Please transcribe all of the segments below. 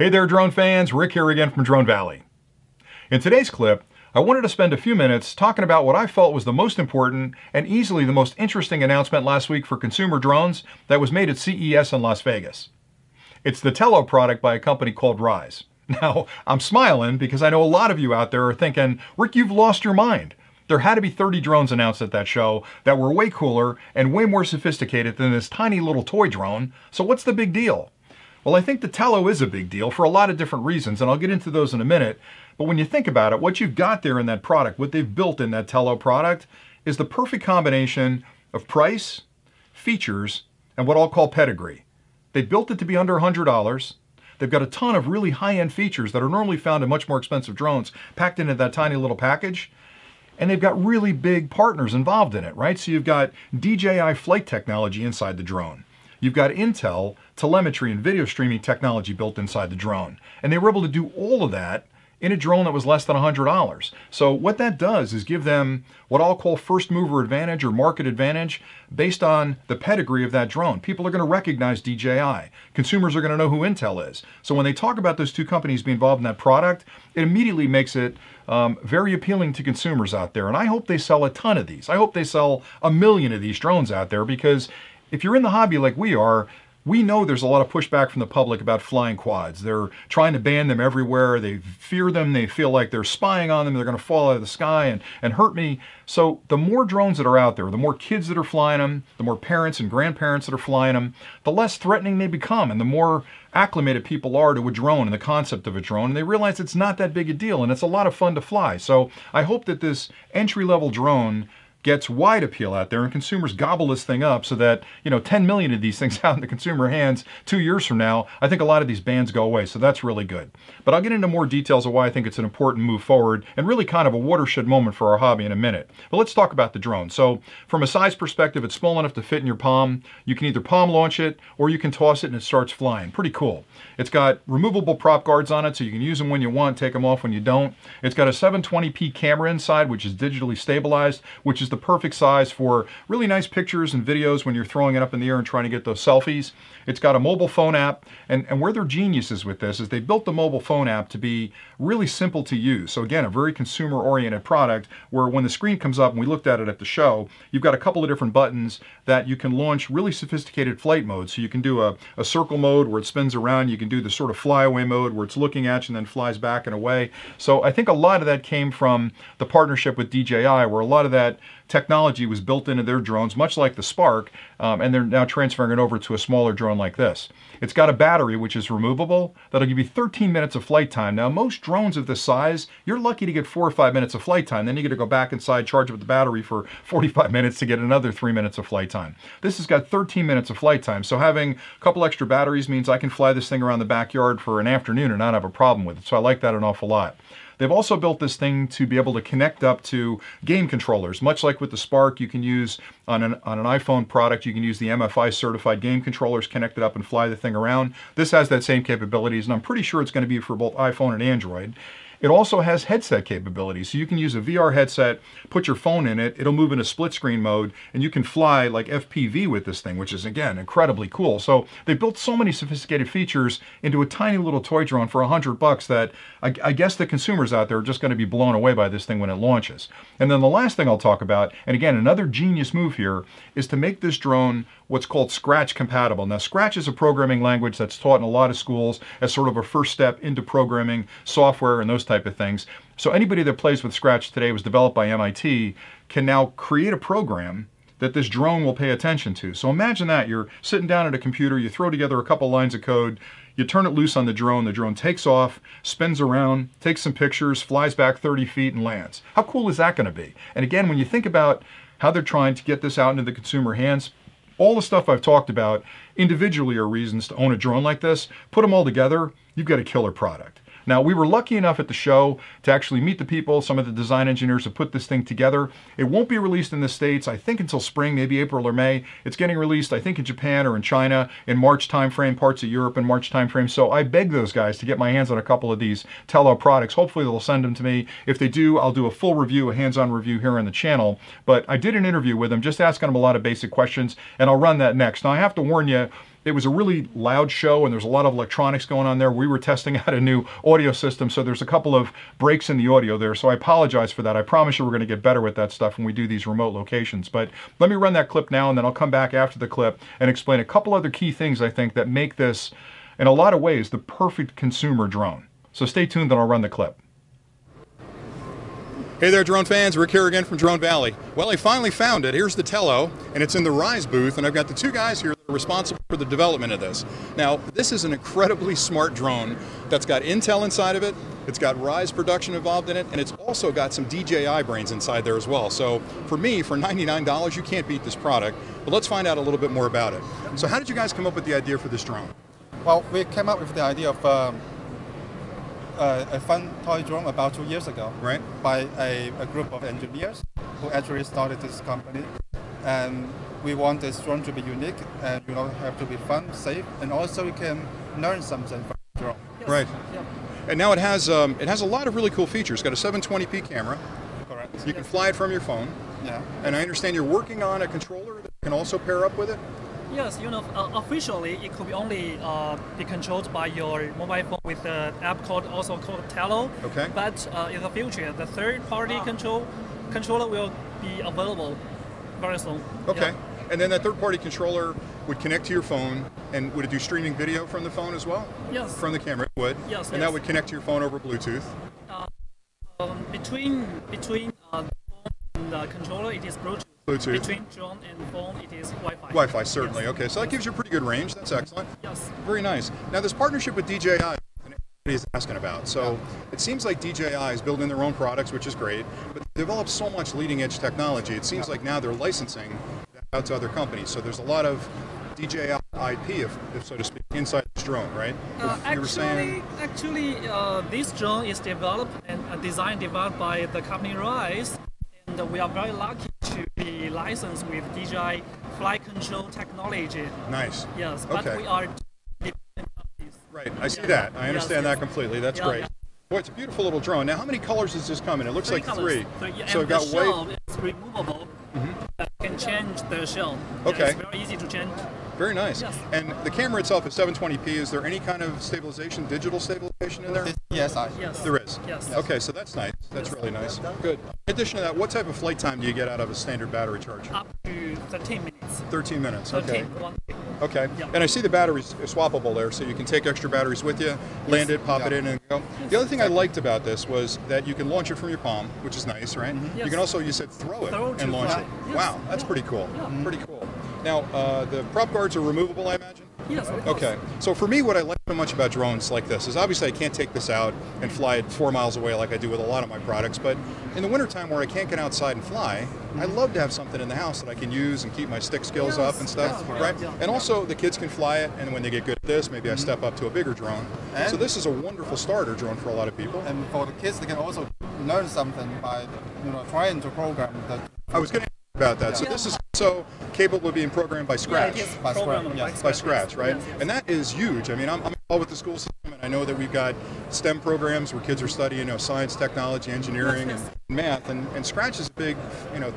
Hey there, drone fans. Rick here again from Drone Valley. In today's clip, I wanted to spend a few minutes talking about what I felt was the most important and easily the most interesting announcement last week for consumer drones that was made at CES in Las Vegas. It's the Tello product by a company called Ryze. Now, I'm smiling because I know a lot of you out there are thinking, Rick, you've lost your mind. There had to be 30 drones announced at that show that were way cooler and way more sophisticated than this tiny little toy drone, so what's the big deal? Well, I think the Tello is a big deal for a lot of different reasons, and I'll get into those in a minute. But when you think about it, what you've got there in that product, what they've built in that Tello product, is the perfect combination of price, features, and what I'll call pedigree. They built it to be under $100. They've got a ton of really high-end features that are normally found in much more expensive drones packed into that tiny little package. And they've got really big partners involved in it, right? So you've got DJI flight technology inside the drone. You've got Intel, telemetry, and video streaming technology built inside the drone. And they were able to do all of that in a drone that was less than $100. So what that does is give them what I'll call first mover advantage or market advantage based on the pedigree of that drone. People are going to recognize DJI. Consumers are going to know who Intel is. So when they talk about those two companies being involved in that product, it immediately makes it very appealing to consumers out there. And I hope they sell a ton of these. I hope they sell 1 million of these drones out there, because if you're in the hobby like we are, we know there's a lot of pushback from the public about flying quads. They're trying to ban them everywhere. They fear them. They feel like they're spying on them. They're going to fall out of the sky and hurt me. So the more drones that are out there, the more kids that are flying them, the more parents and grandparents that are flying them, the less threatening they become and the more acclimated people are to a drone and the concept of a drone. And they realize it's not that big a deal and it's a lot of fun to fly. So I hope that this entry-level drone gets wide appeal out there and consumers gobble this thing up so that, 10 million of these things out in the consumer hands 2 years from now, I think a lot of these bans go away. So that's really good. But I'll get into more details of why I think it's an important move forward and really kind of a watershed moment for our hobby in a minute. But let's talk about the drone. So from a size perspective, it's small enough to fit in your palm. You can either palm launch it or you can toss it and it starts flying. Pretty cool. It's got removable prop guards on it so you can use them when you want, take them off when you don't. It's got a 720p camera inside, which is digitally stabilized, which is the perfect size for really nice pictures and videos when you're throwing it up in the air and trying to get those selfies. It's got a mobile phone app, and where they're geniuses with this is they built the mobile phone app to be really simple to use. So again, a very consumer-oriented product where when the screen comes up, and we looked at it at the show, you've got a couple of different buttons that you can launch really sophisticated flight modes. So you can do a circle mode where it spins around. You can do the sort of flyaway mode where it's looking at you and then flies back and away. So I think a lot of that came from the partnership with DJI, where a lot of that technology was built into their drones, much like the Spark, and they're now transferring it over to a smaller drone like this. It's got a battery which is removable that'll give you 13 minutes of flight time. Now, most drones of this size, you're lucky to get 4 or 5 minutes of flight time. Then you got to go back inside, charge up the battery for 45 minutes to get another 3 minutes of flight time. This has got 13 minutes of flight time, so having a couple extra batteries means I can fly this thing around the backyard for an afternoon and not have a problem with it. So I like that an awful lot. They've also built this thing to be able to connect up to game controllers. Much like with the Spark, you can use on an iPhone product, you can use the MFI certified game controllers, connect it up and fly the thing around. This has that same capabilities, and I'm pretty sure it's going to be for both iPhone and Android. It also has headset capabilities, so you can use a VR headset, put your phone in it, it'll move in a split screen mode, and you can fly like FPV with this thing, which is, again, incredibly cool. So they built so many sophisticated features into a tiny little toy drone for $100 that I guess the consumers out there are just going to be blown away by this thing when it launches. And then the last thing I'll talk about, and again, another genius move here, is to make this drone what's called Scratch compatible. Now, Scratch is a programming language that's taught in a lot of schools as sort of a first step into programming software and those type of things. So anybody that plays with Scratch today, was developed by MIT, can now create a program that this drone will pay attention to. So imagine that you're sitting down at a computer, you throw together a couple lines of code, you turn it loose on the drone takes off, spins around, takes some pictures, flies back 30 feet and lands. How cool is that going to be? And again, when you think about how they're trying to get this out into the consumer hands, all the stuff I've talked about individually are reasons to own a drone like this. Put them all together, you've got a killer product. Now, we were lucky enough at the show to actually meet the people, some of the design engineers who put this thing together. It won't be released in the States, I think, until spring, maybe April or May. It's getting released, I think, in Japan or in China in March timeframe, parts of Europe in March timeframe. So I beg those guys to get my hands on a couple of these Tello products. Hopefully they'll send them to me. If they do, I'll do a full review, a hands-on review here on the channel. But I did an interview with them, just asking them a lot of basic questions, and I'll run that next. Now, I have to warn you, It was a really loud show and there's a lot of electronics going on there. We were testing out a new audio system, so there's a couple of breaks in the audio there, so I apologize for that. I promise you we're going to get better with that stuff when we do these remote locations. But let me run that clip now, and then I'll come back after the clip and explain a couple other key things I think that make this, in a lot of ways, the perfect consumer drone. So stay tuned and I'll run the clip. Hey there, drone fans. Rick here again from Drone Valley. Well, I finally found it. Here's the Tello, and it's in the Ryze booth, and I've got the two guys here that are responsible for the development of this. Now, this is an incredibly smart drone that's got Intel inside of it, it's got Ryze production involved in it, and it's also got some DJI brains inside there as well. So for me, for $99, you can't beat this product. But let's find out a little bit more about it. So how did you guys come up with the idea for this drone? Well, we came up with the idea of a fun toy drone about 2 years ago, right? By a group of engineers who actually started this company, and we want this drone to be unique and have to be fun, safe, and also you can learn something from the drone. Yes. Right. Yep. And now it has a lot of really cool features. It's got a 720p camera. Correct. You can fly it from your phone. Yeah. And I understand you're working on a controller that can also pair up with it. Yes, officially it could be only be controlled by your mobile phone with the app also called Tello. Okay. But in the future, the third-party controller will be available very soon. Okay. Yeah. And then that third-party controller would connect to your phone, and would it do streaming video from the phone as well? Yes. From the camera, it would. Yes. And that would connect to your phone over Bluetooth. Between phone and the controller, it is Bluetooth. Between drone and phone, it is Wi-Fi. Wi-Fi, certainly. Yes. Okay, so that gives you a pretty good range. That's excellent. Yes. Very nice. Now, this partnership with DJI, everybody's asking about. So it seems like DJI is building their own products, which is great, but they develop so much leading-edge technology. It seems like now they're licensing that out to other companies. So there's a lot of DJI IP, if so to speak, inside this drone, right? Actually, this drone is developed and developed by the company Ryze, and we are very lucky to be licensed with DJI flight control technology. Nice. Yes, but we are dependent on this. Right, I see that. I understand that completely. That's great. Yeah. Boy, it's a beautiful little drone. Now, how many colors does this come in? It looks like three. So we've got white. It's removable. You can change the shell. Okay. It's very easy to change. Very nice. Yes. And the camera itself is 720p. Is there any kind of stabilization, digital stabilization in there? Yes. There is? Yes. Okay, so that's nice. That's really nice. Good. In addition to that, what type of flight time do you get out of a standard battery charge? Up to 13 minutes. 13 minutes, okay. 13. Okay, yeah. And I see the batteries swappable there, so you can take extra batteries with you, land it, pop it in, and go. The other thing I liked about this was that you can launch it from your palm, which is nice, right? Yes. You can also, you said throw it and launch it. Yes. Wow, that's pretty cool. Yeah. Pretty cool. Now, the prop guards are removable, I imagine? Yes, of course. Okay, so for me, what I like so much about drones like this is obviously I can't take this out and fly it 4 miles away like I do with a lot of my products, but in the wintertime where I can't get outside and fly, I love to have something in the house that I can use and keep my stick skills up and stuff, right? And also the kids can fly it, and when they get good at this, maybe I step up to a bigger drone. And so this is a wonderful starter drone for a lot of people. And for the kids, they can also learn something by trying to program the. I was going to about that. So this is also capable of being programmed by Scratch. Yeah, by Scratch, right? Yes. And that is huge. I mean, I'm involved with the school system, and I know that we've got STEM programs where kids are studying, science, technology, engineering, and math, and Scratch is a big,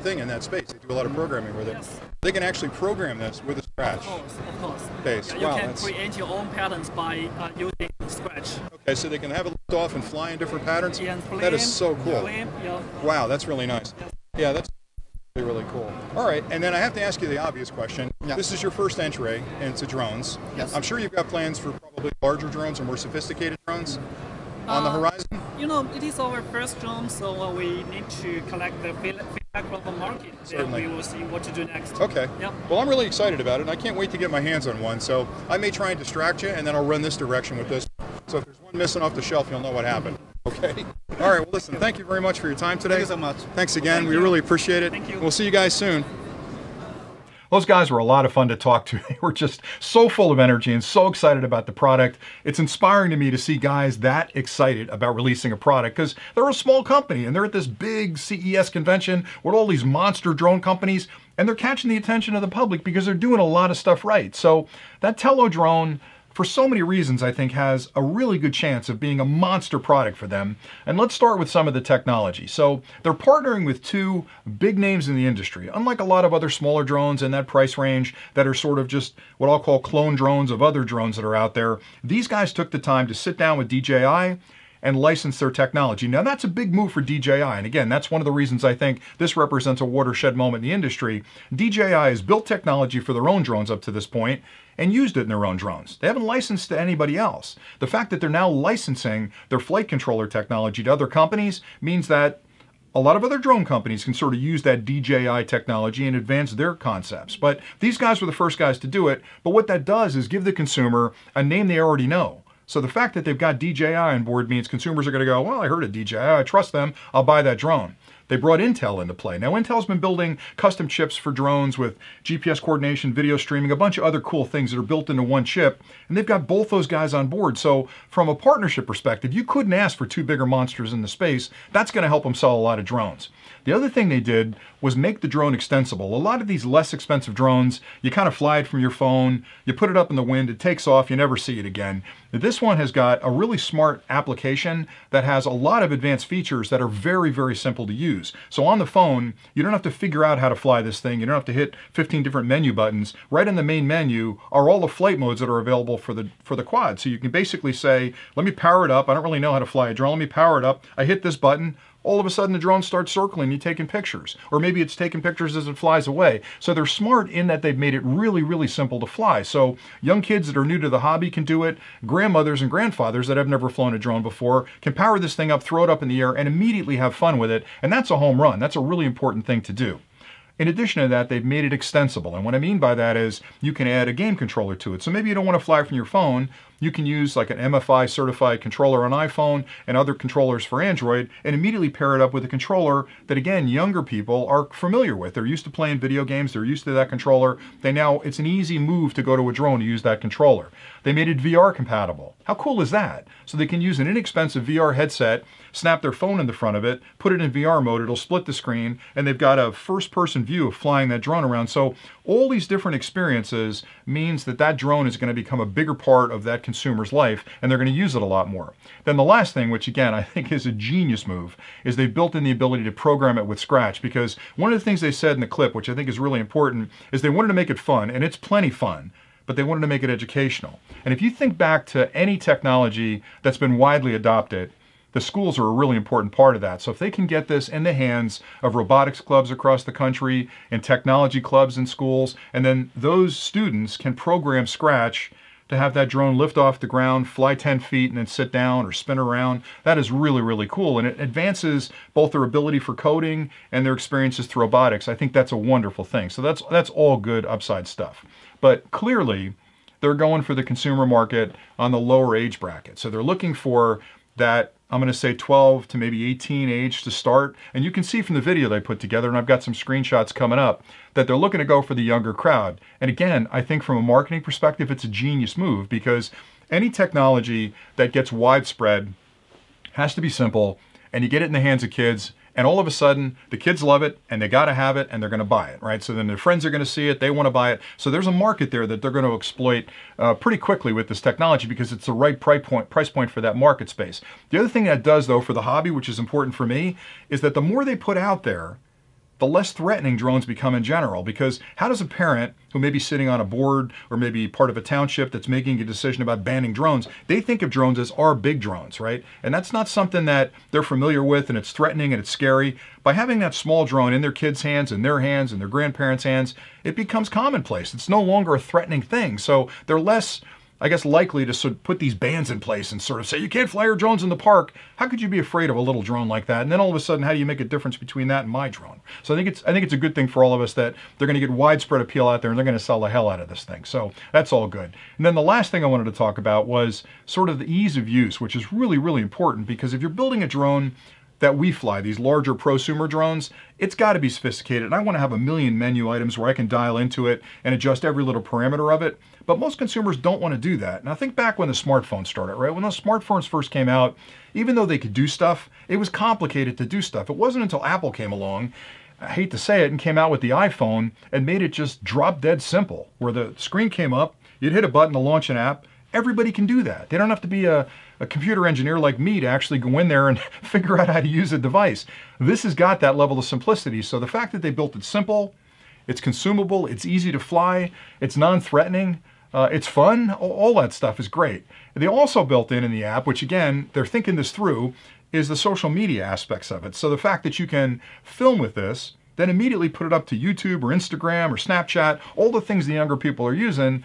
thing in that space. They do a lot of programming with it. Yes. They can actually program this with a Scratch Of course. base. You can create your own patterns by using Scratch. Okay, so they can have it lift off and fly in different patterns. Yeah, that is so cool. Yeah. Wow, that's really nice. Yes. Yeah, that's really cool. All right, and then I have to ask you the obvious question. Yeah. This is your first entry into drones. Yes. I'm sure you've got plans for probably larger drones or more sophisticated drones on the horizon. It is our first drone, so we need to collect the feedback from the market. Certainly. Then we will see what to do next. Okay. Yep. Well, I'm really excited about it, and I can't wait to get my hands on one. So I may try and distract you, and then I'll run this direction with this. So if there's one missing off the shelf, you'll know what happened. Okay? All right, well, listen, thank you very much for your time today. Thank you so much. Thanks again. Thank we you. really appreciate it. Thank you. We'll see you guys soon. Those guys were a lot of fun to talk to. They were just so full of energy and so excited about the product. It's inspiring to me to see guys that excited about releasing a product because they're a small company and they're at this big CES convention with all these monster drone companies, and they're catching the attention of the public because they're doing a lot of stuff right. So that Tello drone, for so many reasons, I think has a really good chance of being a monster product for them. And let's start with some of the technology. So they're partnering with two big names in the industry. Unlike a lot of other smaller drones in that price range that are sort of just what I'll call clone drones of other drones that are out there, these guys took the time to sit down with DJI and license their technology. Now that's a big move for DJI, and again, that's one of the reasons I think this represents a watershed moment in the industry. DJI has built technology for their own drones up to this point and used it in their own drones. They haven't licensed to anybody else. The fact that they're now licensing their flight controller technology to other companies means that a lot of other drone companies can sort of use that DJI technology and advance their concepts. But these guys were the first guys to do it, but what that does is give the consumer a name they already know. So the fact that they've got DJI on board means consumers are going to go, well, I heard of DJI, I trust them, I'll buy that drone. They brought Intel into play. Now Intel's been building custom chips for drones with GPS coordination, video streaming, a bunch of other cool things that are built into one chip, and they've got both those guys on board. So from a partnership perspective, you couldn't ask for two bigger monsters in the space. That's going to help them sell a lot of drones. The other thing they did was make the drone extensible. A lot of these less expensive drones, you kind of fly it from your phone, you put it up in the wind, it takes off, you never see it again. This one has got a really smart application that has a lot of advanced features that are very, very simple to use. So on the phone, you don't have to figure out how to fly this thing. You don't have to hit 15 different menu buttons. Right in the main menu are all the flight modes that are available for the quad. So you can basically say, let me power it up. I don't really know how to fly a drone. Let me power it up. I hit this button. All of a sudden the drone starts circling, you're taking pictures. Or maybe it's taking pictures as it flies away. So they're smart in that they've made it really, really simple to fly. So young kids that are new to the hobby can do it. Grandmothers and grandfathers that have never flown a drone before can power this thing up, throw it up in the air, and immediately have fun with it. And that's a home run. That's a really important thing to do. In addition to that, they've made it extensible. And what I mean by that is you can add a game controller to it. So maybe you don't want to fly from your phone. You can use like an MFI certified controller on iPhone and other controllers for Android and immediately pair it up with a controller that, again, younger people are familiar with. They're used to playing video games. They're used to that controller. It's an easy move to go to a drone to use that controller. They made it VR compatible. How cool is that? So they can use an inexpensive VR headset, snap their phone in the front of it, put it in VR mode, it'll split the screen, and they've got a first-person view of flying that drone around. So all these different experiences means that that drone is going to become a bigger part of that consumer's life, and they're going to use it a lot more. Then the last thing, which again I think is a genius move, is they've built in the ability to program it with Scratch, because one of the things they said in the clip, which I think is really important, is they wanted to make it fun, and it's plenty fun, but they wanted to make it educational. And if you think back to any technology that's been widely adopted, the schools are a really important part of that. So if they can get this in the hands of robotics clubs across the country and technology clubs in schools, and then those students can program Scratch to have that drone lift off the ground, fly 10 feet, and then sit down or spin around, that is really, really cool. And it advances both their ability for coding and their experiences through robotics. I think that's a wonderful thing. So that's all good upside stuff. But clearly, they're going for the consumer market on the lower age bracket. So they're looking for that, I'm going to say 12 to maybe 18 age to start. And you can see from the video they put together, and I've got some screenshots coming up, that they're looking to go for the younger crowd. And again, I think from a marketing perspective, it's a genius move, because any technology that gets widespread has to be simple, and you get it in the hands of kids, and all of a sudden the kids love it and they got to have it and they're going to buy it, right? So then their friends are going to see it, they want to buy it. So there's a market there that they're going to exploit pretty quickly with this technology, because it's the right price point for that market space. The other thing that does, though, for the hobby, which is important for me, is that the more they put out there, the less threatening drones become in general. Because how does a parent who may be sitting on a board or maybe part of a township that's making a decision about banning drones, they think of drones as our big drones, right? And that's not something that they're familiar with, and it's threatening and it's scary. By having that small drone in their kids' hands and their grandparents' hands, it becomes commonplace. It's no longer a threatening thing. So they're less, I guess, likely to sort of put these bans in place and sort of say, you can't fly your drones in the park. How could you be afraid of a little drone like that? And then all of a sudden, how do you make a difference between that and my drone? So I think it's a good thing for all of us that they're going to get widespread appeal out there, and they're going to sell the hell out of this thing. So that's all good. And then the last thing I wanted to talk about was sort of the ease of use, which is really, really important, because if you're building a drone that we fly, these larger prosumer drones, it's got to be sophisticated. And I want to have a million menu items where I can dial into it and adjust every little parameter of it. But most consumers don't want to do that. And I think back when the smartphones started, right? When those smartphones first came out, even though they could do stuff, it was complicated to do stuff. It wasn't until Apple came along, I hate to say it, and came out with the iPhone and made it just drop dead simple, where the screen came up, you'd hit a button to launch an app, everybody can do that. They don't have to be a computer engineer like me to actually go in there and figure out how to use a device. This has got that level of simplicity. So the fact that they built it simple, it's consumable, it's easy to fly, it's non-threatening, it's fun, all that stuff is great. They also built in the app, which again, they're thinking this through, is the social media aspects of it. So the fact that you can film with this, then immediately put it up to YouTube or Instagram or Snapchat, all the things the younger people are using,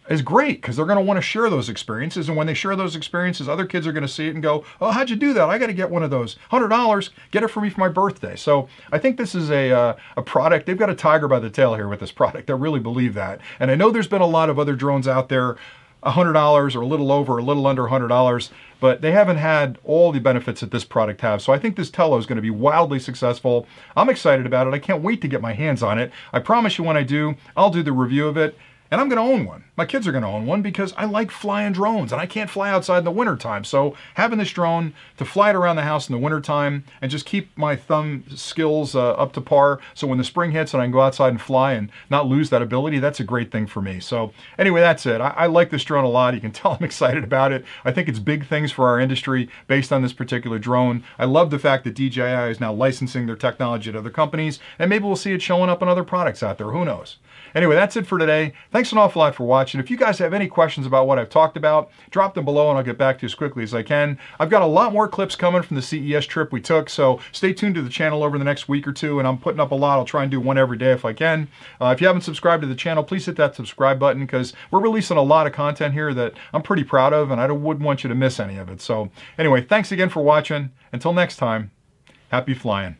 is great because they're going to want to share those experiences. And when they share those experiences, other kids are going to see it and go, oh, how'd you do that? I got to get one of those. $100, get it for me for my birthday. So I think this is a product. They've got a tiger by the tail here with this product. I really believe that. And I know there's been a lot of other drones out there, $100 or a little over, a little under $100, but they haven't had all the benefits that this product has. So I think this Tello is going to be wildly successful. I'm excited about it. I can't wait to get my hands on it. I promise you when I do, I'll do the review of it. And I'm going to own one. My kids are going to own one because I like flying drones and I can't fly outside in the wintertime. So having this drone to fly it around the house in the wintertime and just keep my thumb skills up to par. So when the spring hits and I can go outside and fly and not lose that ability, that's a great thing for me. So anyway, that's it. I like this drone a lot. You can tell I'm excited about it. I think it's big things for our industry based on this particular drone. I love the fact that DJI is now licensing their technology to other companies, and maybe we'll see it showing up in other products out there. Who knows? Anyway, that's it for today. Thanks an awful lot for watching. If you guys have any questions about what I've talked about, drop them below and I'll get back to you as quickly as I can. I've got a lot more clips coming from the CES trip we took, so stay tuned to the channel over the next week or two, and I'm putting up a lot. I'll try and do one every day if I can. If you haven't subscribed to the channel, please hit that subscribe button because we're releasing a lot of content here that I'm pretty proud of, and I wouldn't want you to miss any of it. So anyway, thanks again for watching. Until next time, happy flying.